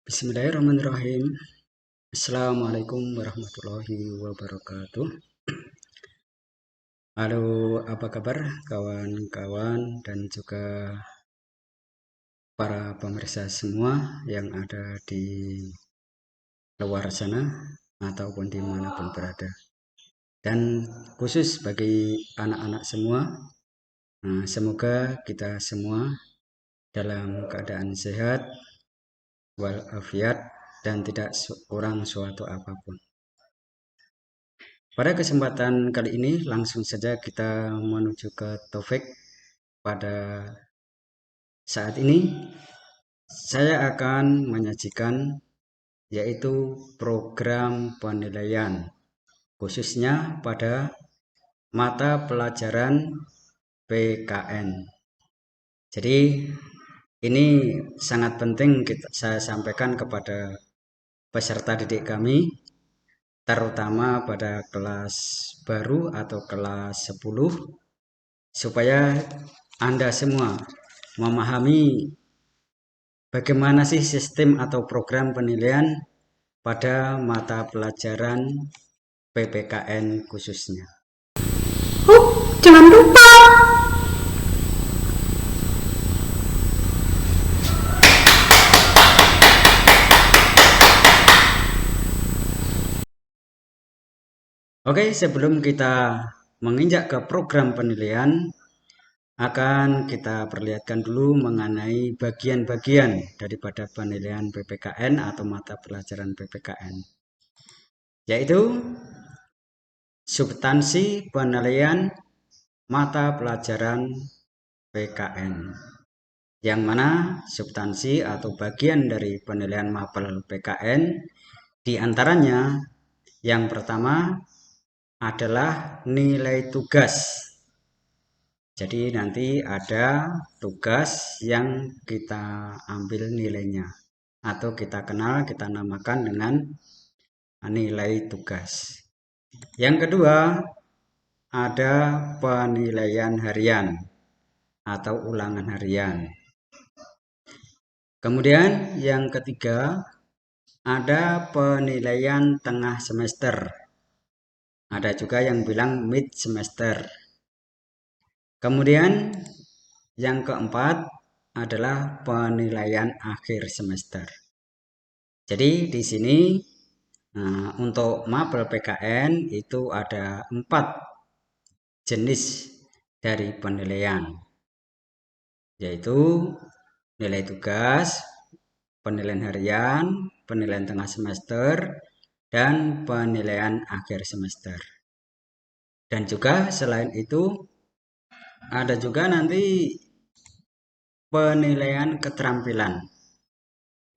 Bismillahirrahmanirrahim. Assalamualaikum warahmatullahi wabarakatuh. Halo, apa kabar kawan-kawan dan juga para pemirsa semua yang ada di luar sana ataupun dimanapun berada. Dan khusus bagi anak-anak semua, semoga kita semua dalam keadaan sehat, walafiat, dan tidak kurang suatu apapun. Pada kesempatan kali ini langsung saja kita menuju ke topik. Pada saat ini saya akan menyajikan yaitu program penilaian khususnya pada mata pelajaran PKN. Jadi ini sangat penting saya sampaikan kepada peserta didik kami, terutama pada kelas baru atau kelas 10, supaya Anda semua memahami bagaimana sih sistem atau program penilaian pada mata pelajaran PPKN khususnya. Jangan lupa. Oke, sebelum kita menginjak ke program penilaian, akan kita perlihatkan dulu mengenai bagian-bagian daripada penilaian PPKN atau mata pelajaran PPKN, yaitu substansi penilaian mata pelajaran PKN, yang mana substansi atau bagian dari penilaian mapel PKN diantaranya yang pertama adalah nilai tugas. Jadi nanti ada tugas yang kita ambil nilainya atau kita kenal, kita namakan dengan nilai tugas. Yang kedua ada penilaian harian atau ulangan harian. Kemudian yang ketiga ada penilaian tengah semester. Ada juga yang bilang mid semester. Kemudian yang keempat adalah penilaian akhir semester. Jadi di sini untuk mapel PKN itu ada 4 jenis dari penilaian, yaitu nilai tugas, penilaian harian, penilaian tengah semester, dan penilaian akhir semester. Dan juga selain itu ada juga nanti penilaian keterampilan,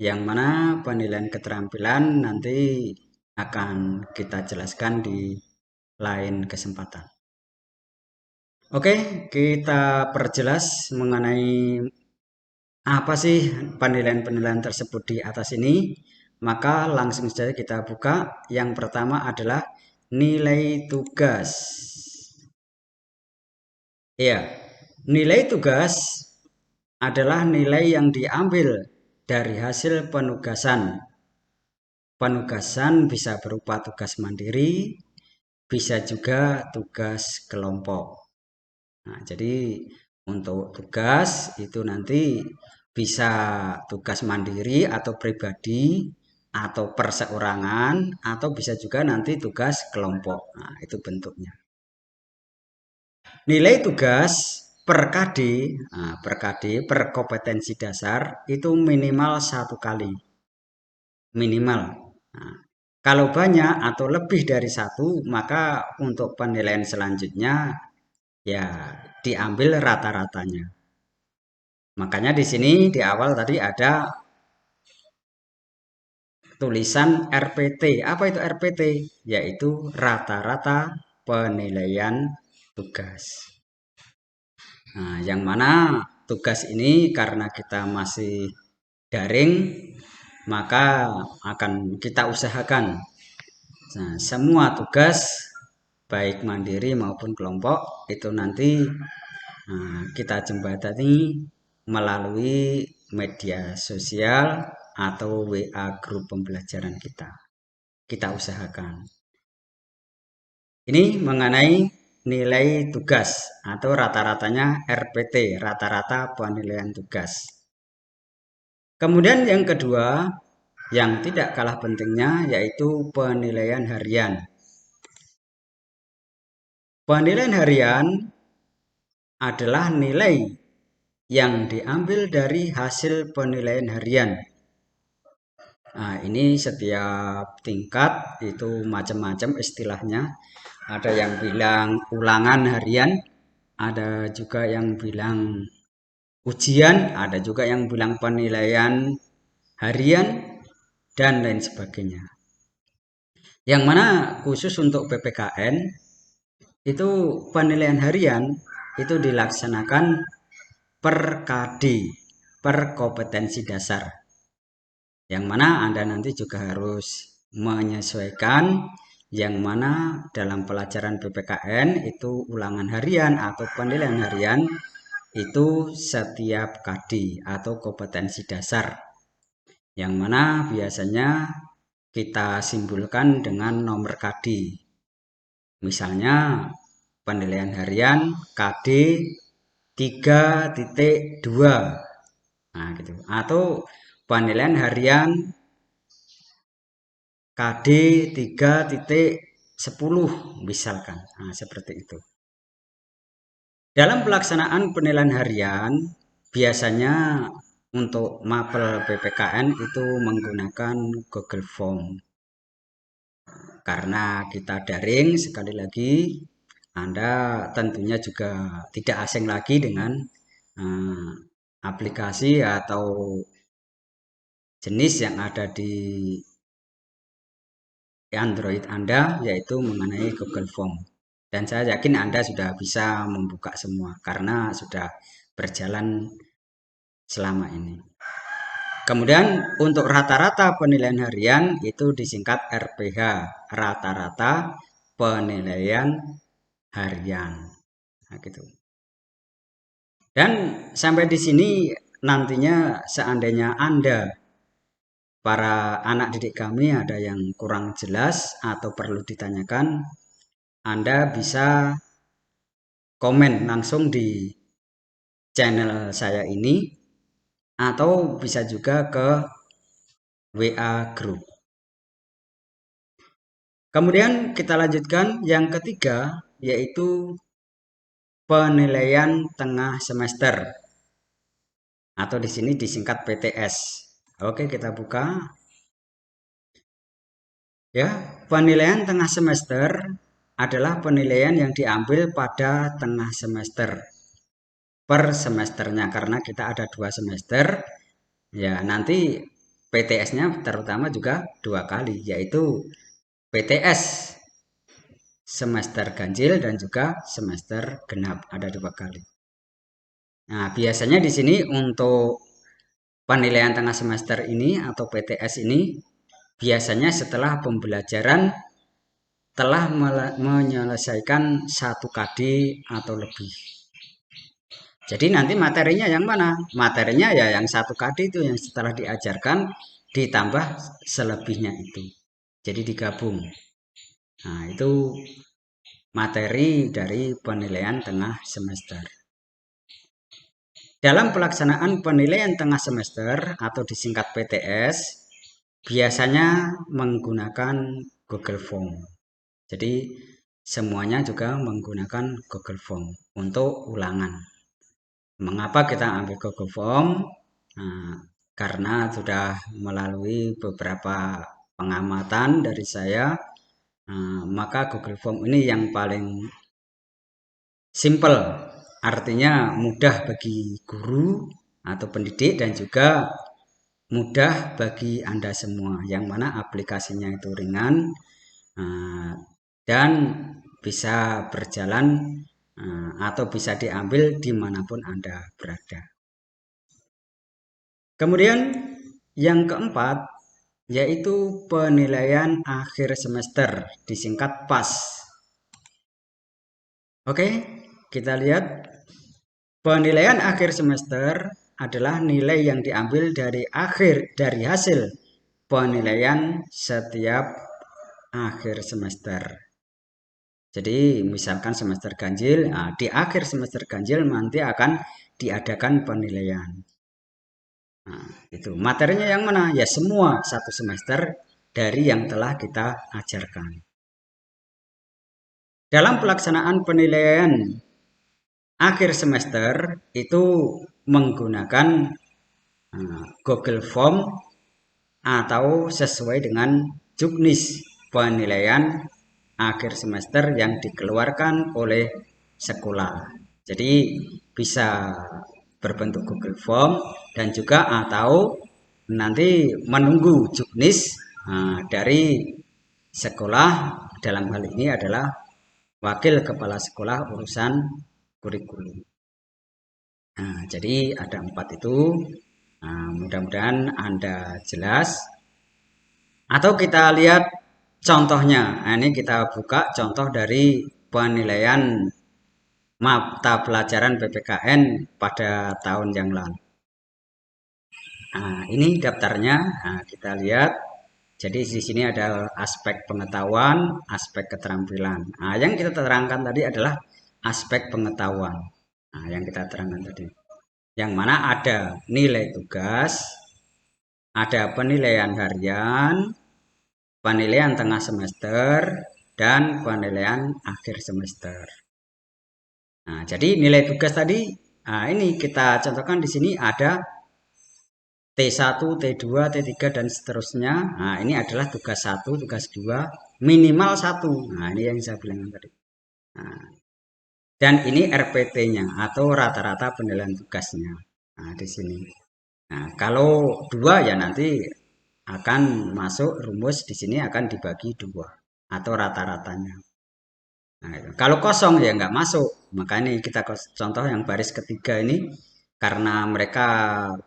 yang mana penilaian keterampilan nanti akan kita jelaskan di lain kesempatan. Oke, kita perjelas mengenai apa sih penilaian-penilaian tersebut di atas ini. Maka langsung saja kita buka. Yang pertama adalah nilai tugas. Ya, nilai tugas adalah nilai yang diambil dari hasil penugasan. Penugasan bisa berupa tugas mandiri, bisa juga tugas kelompok. Nah, jadi untuk tugas itu nanti bisa tugas mandiri atau pribadi atau perseorangan atau bisa juga nanti tugas kelompok. Nah, itu bentuknya. Nilai tugas per KD, per kompetensi dasar itu minimal 1 kali. Minimal. Nah, kalau banyak atau lebih dari 1, maka untuk penilaian selanjutnya ya diambil rata-ratanya. Makanya di sini di awal tadi ada tulisan RPT. Apa itu RPT? Yaitu rata-rata penilaian tugas. Nah, yang mana tugas ini karena kita masih daring, maka akan kita usahakan Nah, semua tugas baik mandiri maupun kelompok itu nanti kita jembatani melalui media sosial atau WA grup pembelajaran kita. Kita usahakan. Ini mengenai nilai tugas atau rata-ratanya RPT, rata-rata penilaian tugas. Kemudian yang kedua, yang tidak kalah pentingnya yaitu penilaian harian. Penilaian harian adalah nilai yang diambil dari hasil penilaian harian. Nah, ini setiap tingkat itu macam-macam istilahnya. Ada yang bilang ulangan harian, ada juga yang bilang ujian, ada juga yang bilang penilaian harian, dan lain sebagainya. Yang mana khusus untuk PPKN, itu penilaian harian itu dilaksanakan per KD, per kompetensi dasar. Yang mana Anda nanti juga harus menyesuaikan yang mana dalam pelajaran PPKN itu ulangan harian atau penilaian harian itu setiap KD atau kompetensi dasar. Yang mana biasanya kita simbolkan dengan nomor KD. Misalnya penilaian harian KD 3.2. Nah, gitu. Atau penilaian harian KD 3.10 misalkan. Nah, seperti itu. Dalam pelaksanaan penilaian harian, biasanya untuk mapel PPKN itu menggunakan Google Form. Karena kita daring, sekali lagi, Anda tentunya juga tidak asing lagi dengan aplikasi atau jenis yang ada di Android Anda, yaitu mengenai Google Form. Dan saya yakin Anda sudah bisa membuka semua karena sudah berjalan selama ini. Kemudian untuk rata-rata penilaian harian itu disingkat RPH, rata-rata penilaian harian. Nah, gitu. Dan sampai di sini nantinya seandainya Anda para anak didik kami ada yang kurang jelas atau perlu ditanyakan, Anda bisa komen langsung di channel saya ini atau bisa juga ke WA Group. Kemudian kita lanjutkan yang ketiga yaitu penilaian tengah semester atau di sini disingkat PTS. Oke, kita buka. Ya, penilaian tengah semester adalah penilaian yang diambil pada tengah semester per semesternya karena kita ada 2 semester. Ya, nanti PTS-nya terutama juga 2 kali yaitu PTS semester ganjil dan juga semester genap ada 2 kali. Nah, biasanya di sini untuk penilaian tengah semester ini atau PTS ini biasanya setelah pembelajaran telah menyelesaikan 1 KD atau lebih. Jadi nanti materinya yang mana? Materinya ya yang 1 KD itu yang setelah diajarkan ditambah selebihnya itu. Jadi digabung. Nah, itu materi dari penilaian tengah semester. Dalam pelaksanaan penilaian tengah semester atau disingkat PTS, biasanya menggunakan Google Form. Jadi semuanya juga menggunakan Google Form untuk ulangan. Mengapa kita ambil Google Form? Nah, karena sudah melalui beberapa pengamatan dari saya, maka Google Form ini yang paling simple. Artinya mudah bagi guru atau pendidik dan juga mudah bagi Anda semua yang mana aplikasinya itu ringan dan bisa berjalan atau bisa diambil dimanapun Anda berada. Kemudian yang keempat yaitu penilaian akhir semester, disingkat PAS. Oke, kita lihat. Penilaian akhir semester adalah nilai yang diambil dari hasil penilaian setiap akhir semester. Jadi misalkan semester ganjil, di akhir semester ganjil nanti akan diadakan penilaian. Nah, itu materinya yang mana? Ya semua satu semester dari yang telah kita ajarkan. Dalam pelaksanaan penilaian akhir semester itu menggunakan Google Form atau sesuai dengan juknis penilaian akhir semester yang dikeluarkan oleh sekolah. Jadi bisa berbentuk Google Form dan juga atau nanti menunggu juknis dari sekolah, dalam hal ini adalah wakil kepala sekolah urusan kurikulum. Nah, jadi ada 4 itu. Mudah-mudahan Anda jelas. Atau kita lihat contohnya. Nah, ini kita buka contoh dari penilaian mata pelajaran PPKN pada tahun yang lalu. Nah, ini daftarnya. Nah, kita lihat. Jadi di sini ada aspek pengetahuan, aspek keterampilan. Nah, yang kita terangkan tadi adalah aspek pengetahuan. Nah, yang kita terangkan tadi. Yang mana ada nilai tugas, ada penilaian harian, penilaian tengah semester, dan penilaian akhir semester. Nah, jadi nilai tugas tadi, ini kita contohkan di sini ada T1, T2, T3, dan seterusnya. Nah, ini adalah tugas 1, tugas 2, minimal 1. Nah, ini yang saya bilang tadi. Nah, dan ini RPT-nya atau rata-rata penilaian tugasnya. Nah, di sini. Nah, kalau 2 ya nanti akan masuk rumus di sini akan dibagi 2 atau rata-ratanya. Nah, kalau kosong ya nggak masuk. Makanya kita contoh yang baris ketiga ini karena mereka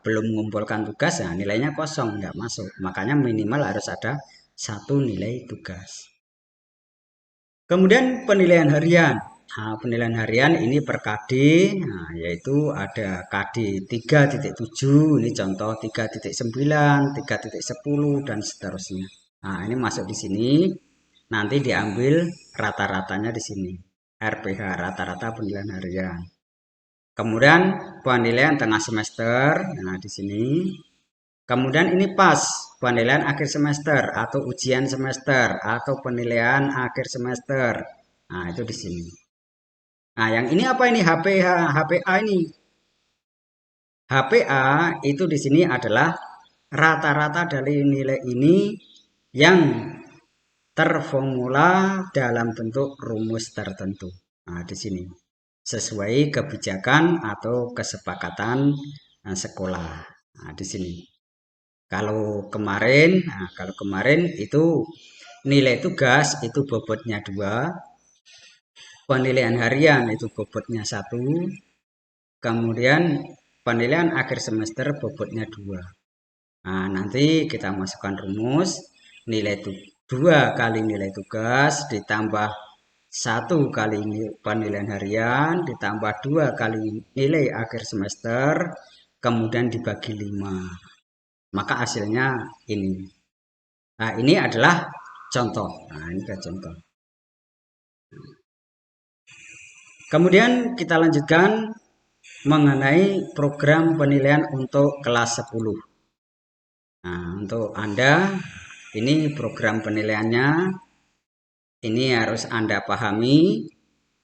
belum mengumpulkan tugas, ya nilainya kosong nggak masuk. Makanya minimal harus ada 1 nilai tugas. Kemudian penilaian harian. Nah, penilaian harian ini per KD, yaitu ada KD 3.7, ini contoh 3.9, 3.10 dan seterusnya. Nah, ini masuk di sini, nanti diambil rata-ratanya di sini. RPH, rata-rata penilaian harian. Kemudian penilaian tengah semester, nah di sini. Kemudian ini PAS, penilaian akhir semester atau ujian semester atau penilaian akhir semester. Nah, itu di sini. Nah, yang ini apa ini? HPA ini. HPA itu di sini adalah rata-rata dari nilai ini yang terformula dalam bentuk rumus tertentu. Nah, di sini sesuai kebijakan atau kesepakatan sekolah. Nah, di sini. Kalau kemarin itu nilai tugas itu bobotnya 2, penilaian harian itu bobotnya 1, kemudian penilaian akhir semester bobotnya 2. Nah, nanti kita masukkan rumus nilai 2 kali nilai tugas ditambah 1 kali penilaian harian ditambah 2 kali nilai akhir semester kemudian dibagi 5. Maka hasilnya ini. Nah, ini adalah contoh. Nah, ini adalah contoh. Kemudian kita lanjutkan mengenai program penilaian untuk kelas 10. Nah, untuk Anda ini program penilaiannya ini harus Anda pahami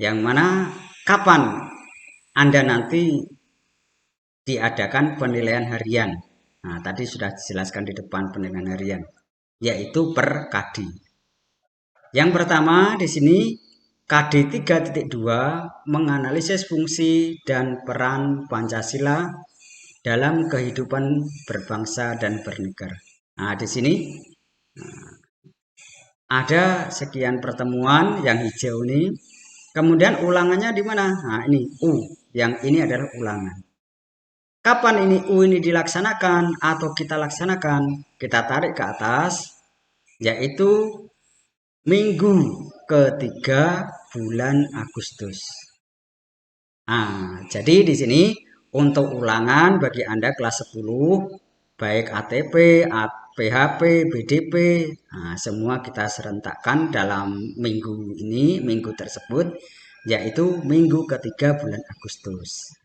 yang mana kapan Anda nanti diadakan penilaian harian. Nah, tadi sudah dijelaskan di depan penilaian harian, yaitu per KD. Yang pertama di sini KD 3.2 menganalisis fungsi dan peran Pancasila dalam kehidupan berbangsa dan bernegara. Nah, di sini ada sekian pertemuan yang hijau ini. Kemudian ulangannya di mana? Nah, ini U. Yang ini adalah ulangan. Kapan ini U ini dilaksanakan atau kita laksanakan? Kita tarik ke atas, yaitu minggu ketiga bulan Agustus. Nah, jadi di sini untuk ulangan bagi Anda kelas 10, baik ATP, PHP, BDP, nah, semua kita serentakkan dalam minggu ini, minggu tersebut, yaitu minggu ketiga bulan Agustus.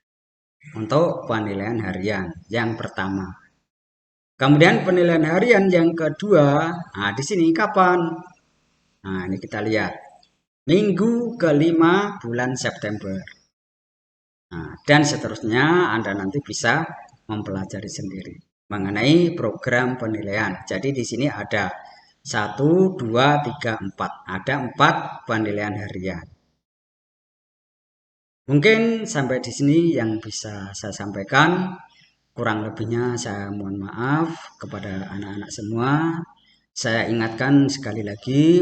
Untuk penilaian harian yang pertama. Kemudian penilaian harian yang kedua, nah di sini kapan? Nah, ini kita lihat. Minggu kelima bulan September. Nah, dan seterusnya Anda nanti bisa mempelajari sendiri mengenai program penilaian. Jadi di sini ada 1, 2, 3, 4. Ada 4 penilaian harian. Mungkin sampai di sini yang bisa saya sampaikan. Kurang lebihnya saya mohon maaf kepada anak-anak semua. Saya ingatkan sekali lagi,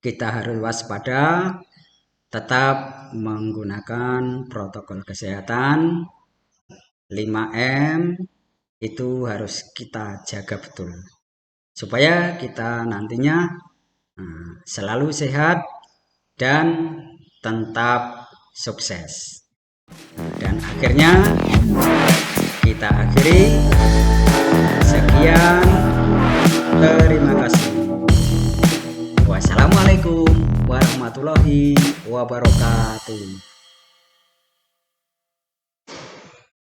kita harus waspada, tetap menggunakan protokol kesehatan 5M itu harus kita jaga betul. Supaya kita nantinya selalu sehat dan tetap sukses. Dan akhirnya kita akhiri. Sekian, terima kasih. Wassalamualaikum warahmatullahi wabarakatuh.